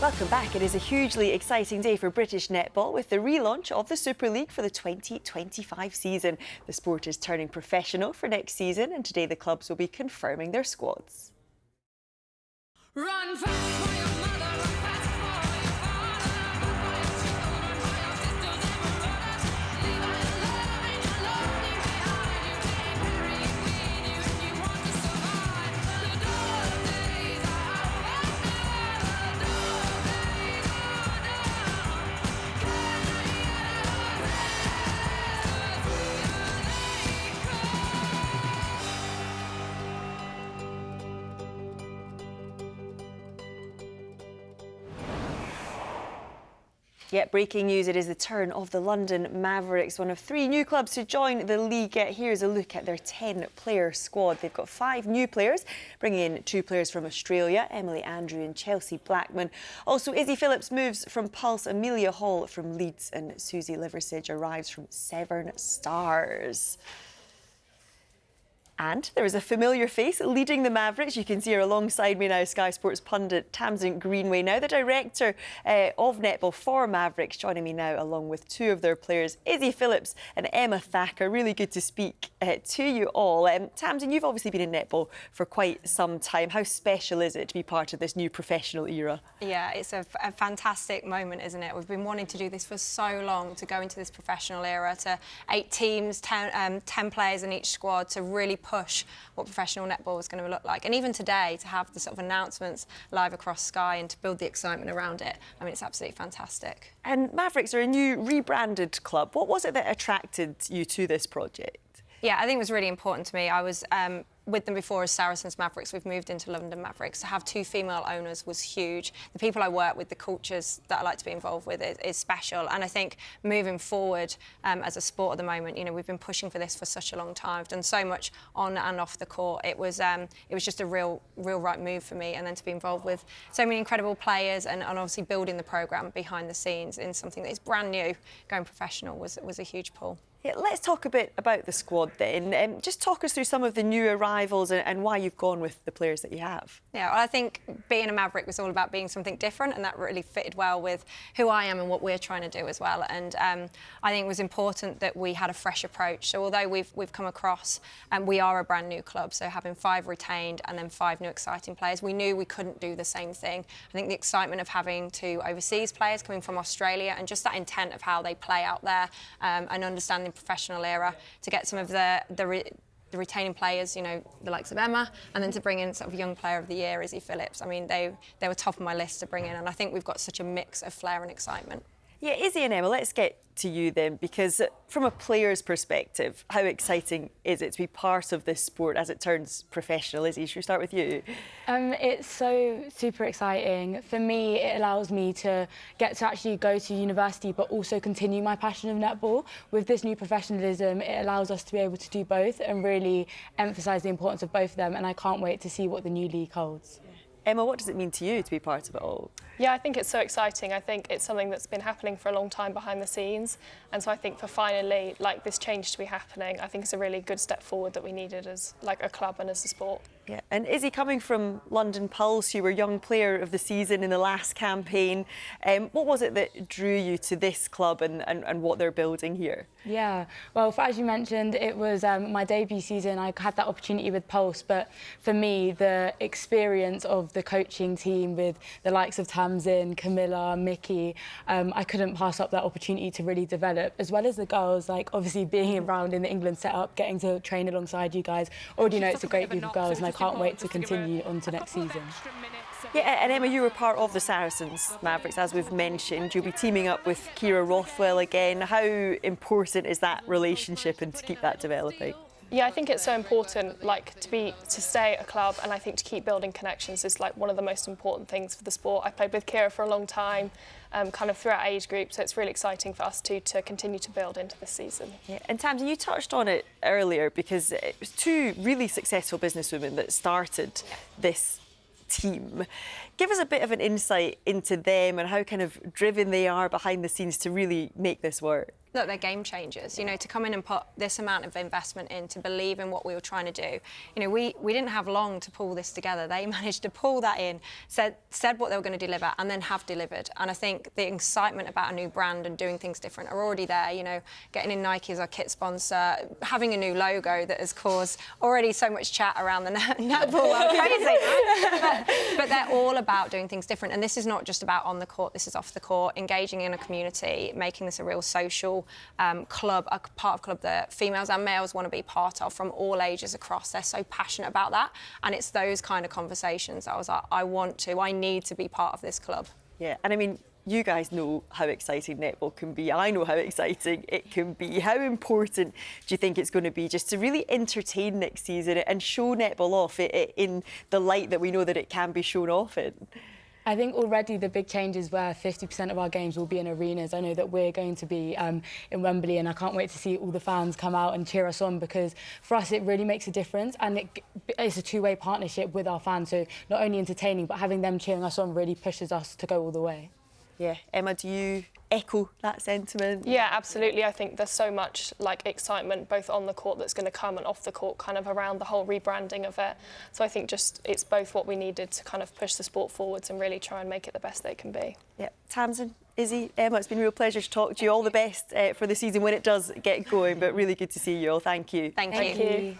Welcome back. It is a hugely exciting day for British netball with the relaunch of the Super League for the 2025 season. The sport is turning professional for next season, and today the clubs will be confirming their squads. Run fast for your mother, run fast for your father, run for your children, for your sisters and your brothers. Leave all your love and your lonely behind. You can't carry it with you if you want to survive. The dark days are over now. The dark days are done. Can I hear our answers? Here they come. Yeah, breaking news, it is the turn of the London Mavericks, one of 3 new clubs to join the league. Here's a look at their 10-player squad. They've got 5 new players, bringing in 2 players from Australia, Emily Andrew and Chelsea Blackman. Also, Izzy Phillips moves from Pulse, Amelia Hall from Leeds, and Susie Liversidge arrives from Severn Stars. And there is a familiar face leading the Mavericks. You can see her alongside me now, Sky Sports pundit Tamsin Greenway, now the director of netball for Mavericks, joining me now along with 2 of their players, Izzy Phillips and Emma Thacker. Really good to speak to you all. Tamsin, you've obviously been in netball for quite some time. How special is it to be part of this new professional era? Yeah, it's a fantastic moment, isn't it? We've been wanting to do this for so long, to go into this professional era, to 8 teams, 10 players in each squad, to really push what professional netball was going to look like. And even today, to have the sort of announcements live across Sky and to build the excitement around it, I mean, it's absolutely fantastic. And Mavericks are a new rebranded club. What was it that attracted you to this project? Yeah, I think it was really important to me. I was with them before as Saracens Mavericks. We've moved into London Mavericks. To have 2 female owners was huge. The people I work with, the cultures that I like to be involved with is special. And I think moving forward as a sport at the moment, you know, we've been pushing for this for such a long time. I've done so much on and off the court. It was just a real right move for me. And then to be involved with so many incredible players and obviously building the programme behind the scenes in something that is brand new, going professional was a huge pull. Yeah, let's talk a bit about the squad then. Just talk us through some of the new arrivals and why you've gone with the players that you have. Yeah, well, I think being a Maverick was all about being something different, and that really fitted well with who I am and what we're trying to do as well. And I think it was important that we had a fresh approach. So although we've come across, we are a brand new club, so having 5 retained and then 5 new exciting players, we knew we couldn't do the same thing. I think the excitement of having 2 overseas players coming from Australia and just that intent of how they play out there and understanding professional era, to get some of the retaining players, you know, the likes of Emma, and then to bring in sort of young player of the year, Izzy Phillips. I mean, they were top of my list to bring in, and I think we've got such a mix of flair and excitement. Yeah, Izzy and Emma, let's get to you then, because from a player's perspective, how exciting is it to be part of this sport as it turns professional? Izzy, should we start with you? It's so super exciting. For me, it allows me to get to actually go to university, but also continue my passion of netball. With this new professionalism, it allows us to be able to do both and really emphasise the importance of both of them, and I can't wait to see what the new league holds. Emma, what does it mean to you to be part of it all? Yeah, I think it's so exciting. I think it's something that's been happening for a long time behind the scenes. And so I think for finally, like, this change to be happening, I think it's a really good step forward that we needed as like a club and as a sport. Yeah, and Izzy, coming from London Pulse, you were young player of the season in the last campaign. What was it that drew you to this club and what they're building here? Yeah, well, as you mentioned, it was my debut season. I had that opportunity with Pulse, but for me, the experience of the coaching team with the likes of Tamsin, Camilla, Mickey, I couldn't pass up that opportunity to really develop, as well as the girls, like obviously being around in the England setup, getting to train alongside you guys. Already know it's a great group of girls, and I can't wait to continue on to next season. Yeah, and Emma, you were part of the Saracens Mavericks, as we've mentioned. You'll be teaming up with Kira Rothwell again. How important is that relationship and to keep that developing? Yeah, I think it's so important, like, to stay at a club, and I think to keep building connections is like one of the most important things for the sport. I played with Kira for a long time, kind of throughout age group, so it's really exciting for us to continue to build into this season. Yeah, and Tamsin, you touched on it earlier because it was 2 really successful businesswomen that started this team. Give us a bit of an insight into them and how kind of driven they are behind the scenes to really make this work. look, they're game changers. You know, to come in and put this amount of investment in, to believe in what we were trying to do. You know, we didn't have long to pull this together. They managed to pull that in, said what they were going to deliver, and then have delivered. And I think the excitement about a new brand and doing things different are already there. You know, getting in Nike as our kit sponsor, having a new logo that has caused already so much chat around the netball world. Crazy. But they're all about doing things different. And this is not just about on the court, this is off the court, engaging in a community, making this a real social club, a part of club that females and males want to be part of from all ages across. They're so passionate about that. And it's those kind of conversations I was like, I need to be part of this club. Yeah, and I mean, you guys know how exciting netball can be. I know how exciting it can be. How important do you think it's going to be just to really entertain next season and show netball off in the light that we know that it can be shown off in? I think already the big changes where 50% of our games will be in arenas. I know that we're going to be in Wembley, and I can't wait to see all the fans come out and cheer us on, because for us it really makes a difference, and it's a two-way partnership with our fans. So not only entertaining, but having them cheering us on really pushes us to go all the way. Yeah, Emma, do you echo that sentiment? Yeah, absolutely. I think there's so much like excitement both on the court that's going to come and off the court, kind of around the whole rebranding of it. So I think just it's both what we needed to kind of push the sport forwards and really try and make it the best they can be. Yeah, Tamsin, Izzy, Emma, it's been a real pleasure to talk to you. All the best for the season when it does get going, but really good to see you all. Thank you. Thank Thank you. you.